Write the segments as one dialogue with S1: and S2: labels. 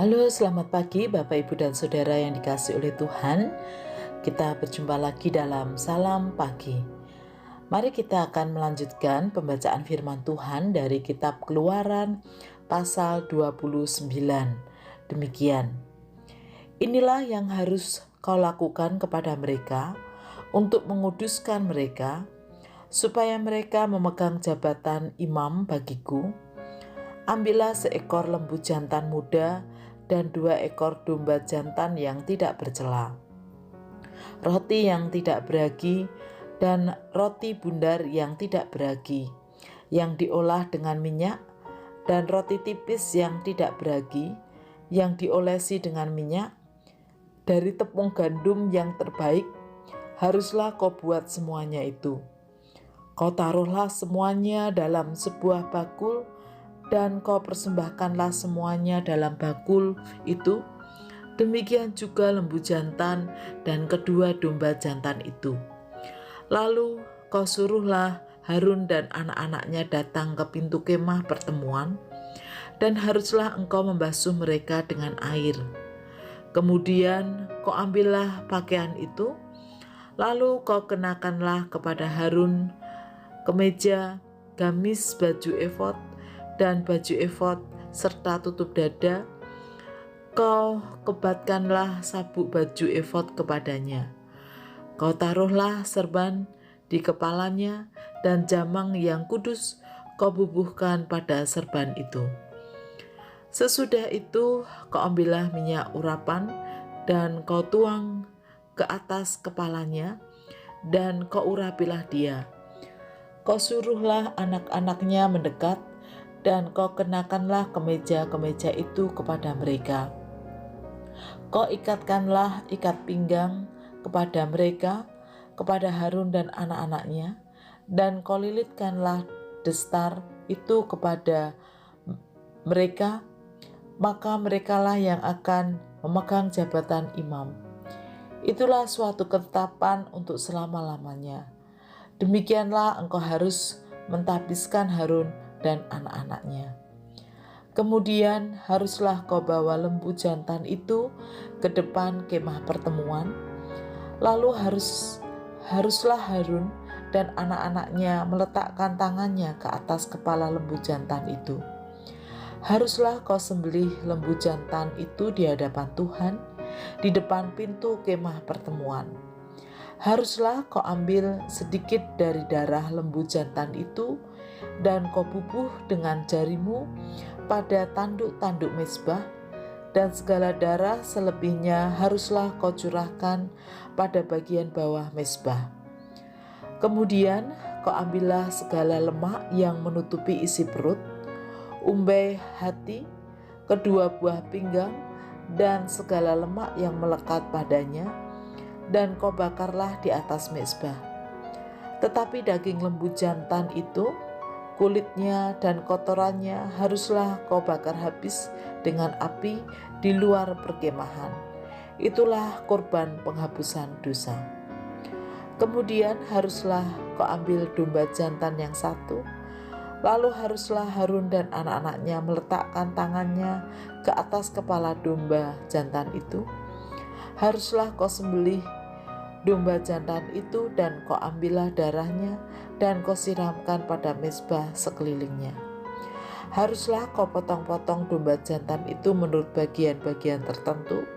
S1: Halo, selamat pagi Bapak, Ibu, dan Saudara yang dikasihi oleh Tuhan. Kita berjumpa lagi dalam Salam Pagi. Mari kita akan melanjutkan pembacaan firman Tuhan dari kitab Keluaran pasal 29. Demikian. Inilah yang harus kau lakukan kepada mereka untuk menguduskan mereka, supaya mereka memegang jabatan imam bagiku. Ambillah seekor lembu jantan muda dan 2 ekor domba jantan yang tidak bercela, roti yang tidak beragi, dan roti bundar yang tidak beragi, yang diolah dengan minyak, dan roti tipis yang tidak beragi, yang diolesi dengan minyak, dari tepung gandum yang terbaik. Haruslah kau buat semuanya itu. Kau taruhlah semuanya dalam sebuah bakul, dan kau persembahkanlah semuanya dalam bakul itu. Demikian juga lembu jantan dan kedua domba jantan itu. Lalu kau suruhlah Harun dan anak-anaknya datang ke pintu kemah pertemuan, dan haruslah engkau membasuh mereka dengan air. Kemudian kau ambillah pakaian itu, lalu kau kenakanlah kepada Harun kemeja, gamis, baju efod, dan baju efod serta tutup dada. Kau kebatkanlah sabuk baju efod kepadanya. Kau taruhlah serban di kepalanya, dan jamang yang kudus kau bubuhkan pada serban itu. Sesudah itu kau ambillah minyak urapan, dan kau tuang ke atas kepalanya, dan kau urapilah dia. Kau suruhlah anak-anaknya mendekat, dan kau kenakanlah kemeja-kemeja itu kepada mereka. Kau ikatkanlah ikat pinggang kepada mereka, kepada Harun dan anak-anaknya, dan kau lilitkanlah destar itu kepada mereka, maka merekalah yang akan memegang jabatan imam. Itulah suatu ketetapan untuk selama-lamanya. Demikianlah engkau harus mentahbiskan Harun dan anak-anaknya. Kemudian haruslah kau bawa lembu jantan itu ke depan kemah pertemuan. Lalu haruslah Harun dan anak-anaknya meletakkan tangannya ke atas kepala lembu jantan itu. Haruslah kau sembelih lembu jantan itu di hadapan Tuhan, di depan pintu kemah pertemuan. Haruslah kau ambil sedikit dari darah lembu jantan itu, dan kau bubuh dengan jarimu pada tanduk-tanduk mezbah, dan segala darah selebihnya haruslah kau curahkan pada bagian bawah mezbah. Kemudian kau ambillah segala lemak yang menutupi isi perut, umbai hati, kedua buah pinggang, dan segala lemak yang melekat padanya, dan kau bakarlah di atas mezbah. Tetapi daging lembu jantan itu, kulitnya dan kotorannya haruslah kau bakar habis dengan api di luar perkemahan. Itulah korban penghapusan dosa. Kemudian haruslah kau ambil domba jantan yang satu. Lalu haruslah Harun dan anak-anaknya meletakkan tangannya ke atas kepala domba jantan itu. Haruslah kau sembelih domba jantan itu, dan kau ambillah darahnya, dan kau siramkan pada mezbah sekelilingnya. Haruslah kau potong-potong domba jantan itu menurut bagian-bagian tertentu.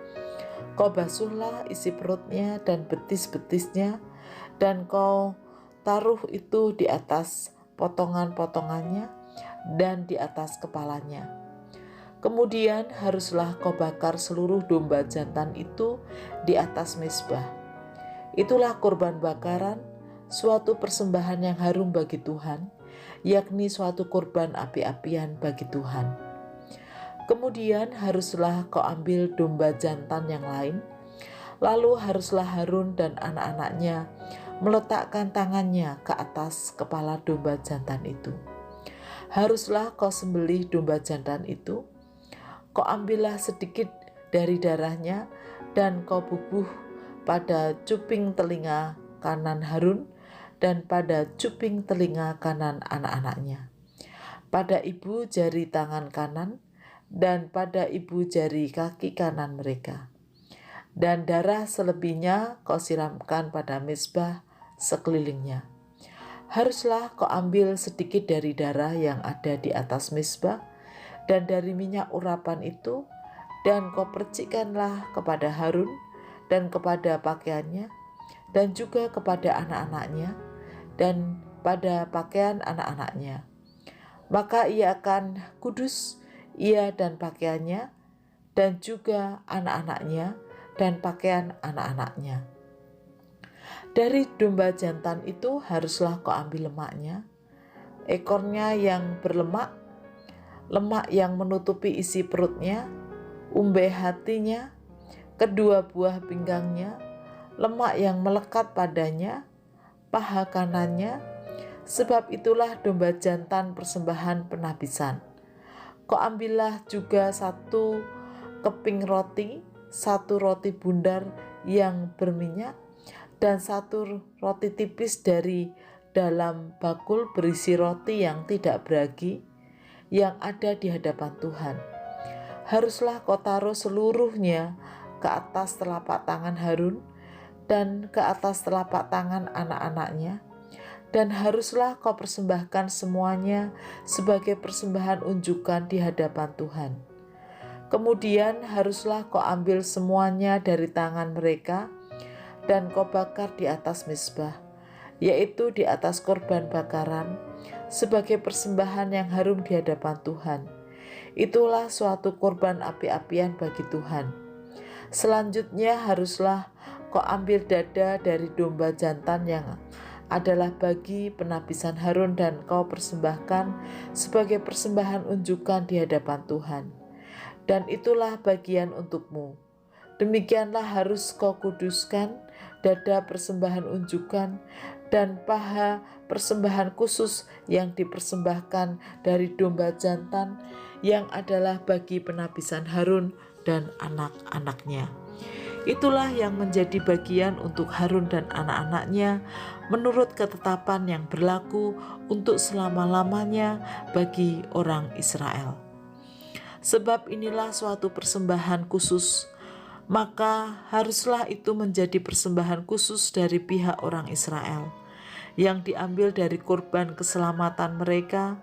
S1: Kau basuhlah isi perutnya dan betis-betisnya, dan kau taruh itu di atas potongan-potongannya dan di atas kepalanya. Kemudian haruslah kau bakar seluruh domba jantan itu di atas mezbah. Itulah korban bakaran, suatu persembahan yang harum bagi Tuhan, yakni suatu korban api-apian bagi Tuhan. Kemudian haruslah kau ambil domba jantan yang lain. Lalu haruslah Harun dan anak-anaknya meletakkan tangannya ke atas kepala domba jantan itu. Haruslah kau sembelih domba jantan itu. Kau ambillah sedikit dari darahnya, dan kau bubuh pada cuping telinga kanan Harun dan pada cuping telinga kanan anak-anaknya, pada ibu jari tangan kanan dan pada ibu jari kaki kanan mereka. Dan darah selebihnya kau siramkan pada mezbah sekelilingnya. Haruslah kau ambil sedikit dari darah yang ada di atas mezbah dan dari minyak urapan itu, dan kau percikkanlah kepada Harun dan kepada pakaiannya, dan juga kepada anak-anaknya, dan pada pakaian anak-anaknya. Maka ia akan kudus, ia dan pakaiannya, dan juga anak-anaknya, dan pakaian anak-anaknya. Dari domba jantan itu haruslah kau ambil lemaknya, ekornya yang berlemak, lemak yang menutupi isi perutnya, umbe hatinya, kedua buah pinggangnya, lemak yang melekat padanya, paha kanannya, sebab itulah domba jantan persembahan penabisan. Kau ambillah juga 1 keping roti, 1 roti bundar yang berminyak, dan 1 roti tipis dari dalam bakul berisi roti yang tidak beragi, yang ada di hadapan Tuhan. Haruslah kau taruh seluruhnya ke atas telapak tangan Harun dan ke atas telapak tangan anak-anaknya, dan haruslah kau persembahkan semuanya sebagai persembahan unjukan di hadapan Tuhan. Kemudian haruslah kau ambil semuanya dari tangan mereka, dan kau bakar di atas mezbah, yaitu di atas korban bakaran, sebagai persembahan yang harum di hadapan Tuhan. Itulah suatu korban api-apian bagi Tuhan. Selanjutnya haruslah kau ambil dada dari domba jantan yang adalah bagi penabisan Harun, dan kau persembahkan sebagai persembahan unjukan di hadapan Tuhan. Dan itulah bagian untukmu. Demikianlah harus kau kuduskan dada persembahan unjukan dan paha persembahan khusus yang dipersembahkan dari domba jantan, yang adalah bagi penabisan Harun dan anak-anaknya. Itulah yang menjadi bagian untuk Harun dan anak-anaknya menurut ketetapan yang berlaku untuk selama-lamanya bagi orang Israel. Sebab inilah suatu persembahan khusus, maka haruslah itu menjadi persembahan khusus dari pihak orang Israel, yang diambil dari korban keselamatan mereka,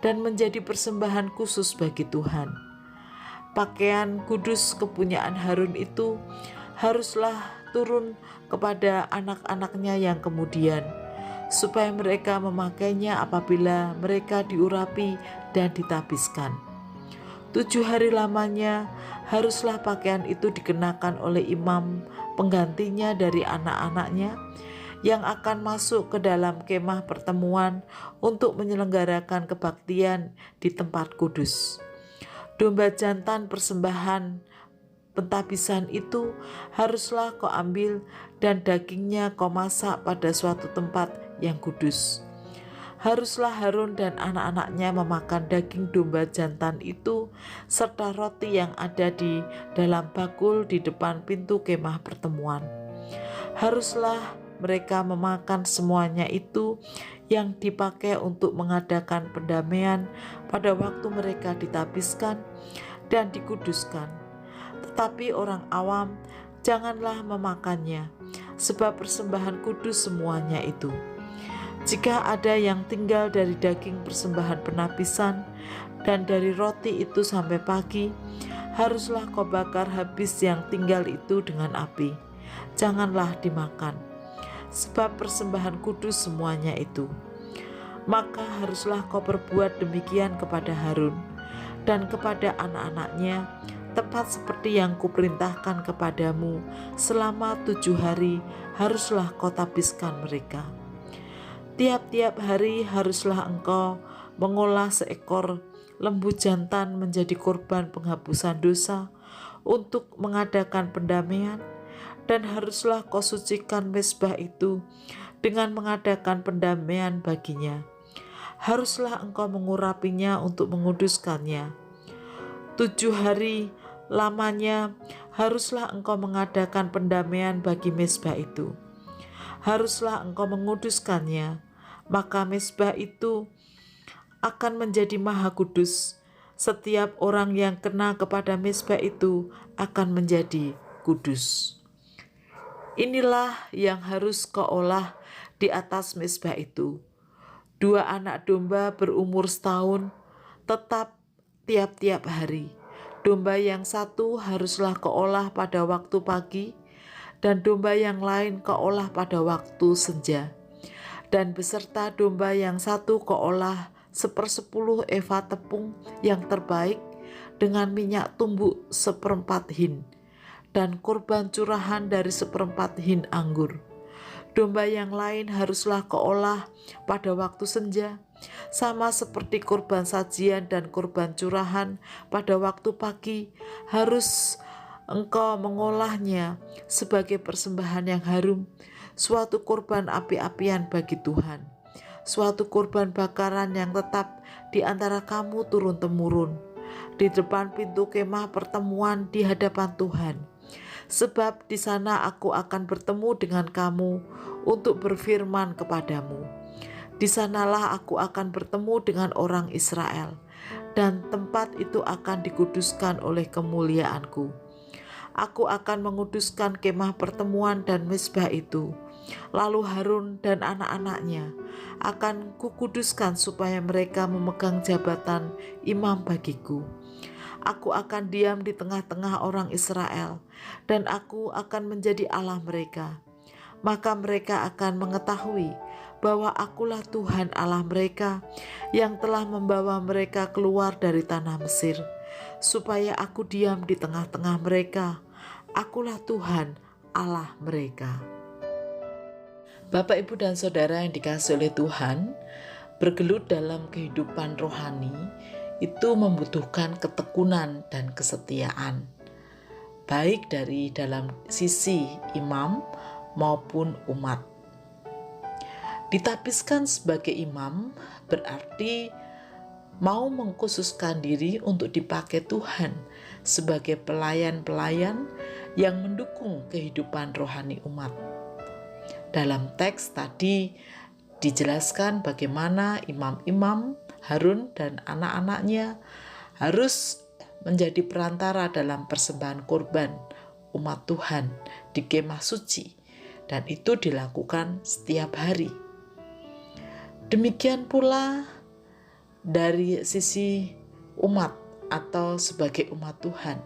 S1: dan menjadi persembahan khusus bagi Tuhan. Pakaian kudus kepunyaan Harun itu haruslah turun kepada anak-anaknya yang kemudian, supaya mereka memakainya apabila mereka diurapi dan ditabiskan. 7 hari lamanya haruslah pakaian itu dikenakan oleh imam penggantinya dari anak-anaknya, yang akan masuk ke dalam kemah pertemuan untuk menyelenggarakan kebaktian di tempat kudus. Domba jantan persembahan pentabisan itu haruslah kau ambil, dan dagingnya kau masak pada suatu tempat yang kudus. Haruslah Harun dan anak-anaknya memakan daging domba jantan itu serta roti yang ada di dalam bakul di depan pintu kemah pertemuan. Haruslah mereka memakan semuanya itu yang dipakai untuk mengadakan pendamaian pada waktu mereka ditabiskan dan dikuduskan. Tetapi orang awam janganlah memakannya, sebab persembahan kudus semuanya itu. Jika ada yang tinggal dari daging persembahan penabisan dan dari roti itu sampai pagi, haruslah kau bakar habis yang tinggal itu dengan api. Janganlah dimakan, sebab persembahan kudus semuanya itu. Maka haruslah kau perbuat demikian kepada Harun dan kepada anak-anaknya, tepat seperti yang kuperintahkan kepadamu. Selama 7 hari haruslah kau tabiskan mereka. Tiap-tiap hari haruslah engkau mengolah seekor lembu jantan menjadi korban penghapusan dosa untuk mengadakan pendamaian, dan haruslah kau sucikan mezbah itu dengan mengadakan pendamaian baginya. Haruslah engkau mengurapinya untuk menguduskannya. 7 hari lamanya haruslah engkau mengadakan pendamaian bagi mezbah itu. Haruslah engkau menguduskannya, maka mezbah itu akan menjadi maha kudus, setiap orang yang kena kepada mezbah itu akan menjadi kudus. Inilah yang harus kau olah di atas mezbah itu. 2 anak domba berumur setahun, tetap tiap-tiap hari. Domba yang satu haruslah kau olah pada waktu pagi, dan domba yang lain kau olah pada waktu senja. Dan beserta domba yang satu kau olah 1/10 eva tepung yang terbaik dengan minyak tumbuk 1/4 hin, dan kurban curahan dari 1/4 hin anggur. Domba yang lain haruslah kau olah pada waktu senja, sama seperti kurban sajian dan kurban curahan pada waktu pagi, harus engkau mengolahnya sebagai persembahan yang harum, suatu kurban api-apian bagi Tuhan, suatu kurban bakaran yang tetap di antara kamu turun-temurun, di depan pintu kemah pertemuan di hadapan Tuhan. Sebab di sana aku akan bertemu dengan kamu untuk berfirman kepadamu. Di sanalah aku akan bertemu dengan orang Israel, dan tempat itu akan dikuduskan oleh kemuliaanku. Aku akan menguduskan kemah pertemuan dan mezbah itu. Lalu Harun dan anak-anaknya akan kukuduskan supaya mereka memegang jabatan imam bagiku. Aku akan diam di tengah-tengah orang Israel, dan aku akan menjadi Allah mereka. Maka mereka akan mengetahui bahwa akulah Tuhan Allah mereka yang telah membawa mereka keluar dari tanah Mesir, supaya aku diam di tengah-tengah mereka. Akulah Tuhan Allah mereka. Bapak, Ibu, dan Saudara yang dikasihi oleh Tuhan, bergelut dalam kehidupan rohani itu membutuhkan ketekunan dan kesetiaan, baik dari dalam sisi imam maupun umat. Ditapiskan sebagai imam berarti mau mengkhususkan diri untuk dipakai Tuhan sebagai pelayan-pelayan yang mendukung kehidupan rohani umat. Dalam teks tadi dijelaskan bagaimana imam-imam Harun dan anak-anaknya harus menjadi perantara dalam persembahan korban umat Tuhan di kemah suci, dan itu dilakukan setiap hari. Demikian pula dari sisi umat atau sebagai umat Tuhan,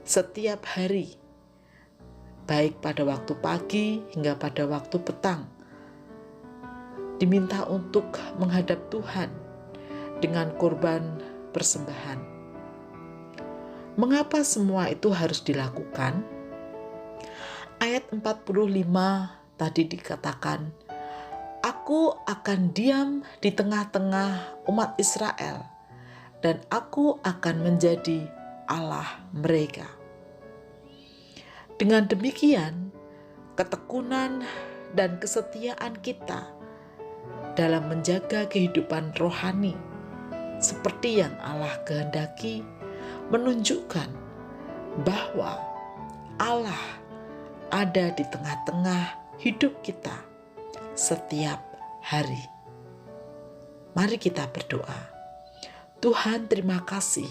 S1: setiap hari, baik pada waktu pagi hingga pada waktu petang, diminta untuk menghadap Tuhan dengan korban persembahan. Mengapa semua itu harus dilakukan? Ayat 45 tadi dikatakan, aku akan diam di tengah-tengah umat Israel, dan aku akan menjadi Allah mereka. Dengan demikian, ketekunan dan kesetiaan kita dalam menjaga kehidupan rohani seperti yang Allah kehendaki menunjukkan bahwa Allah ada di tengah-tengah hidup kita setiap hari. Mari kita berdoa. Tuhan, terima kasih,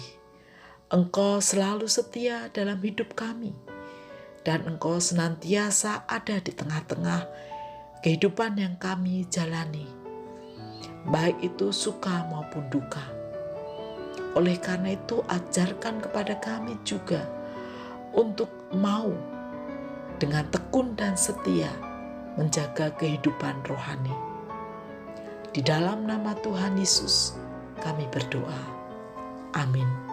S1: Engkau selalu setia dalam hidup kami, dan Engkau senantiasa ada di tengah-tengah kehidupan yang kami jalani, baik itu suka maupun duka. Oleh karena itu, ajarkan kepada kami juga untuk mau dengan tekun dan setia menjaga kehidupan rohani. Di dalam nama Tuhan Yesus kami berdoa. Amin.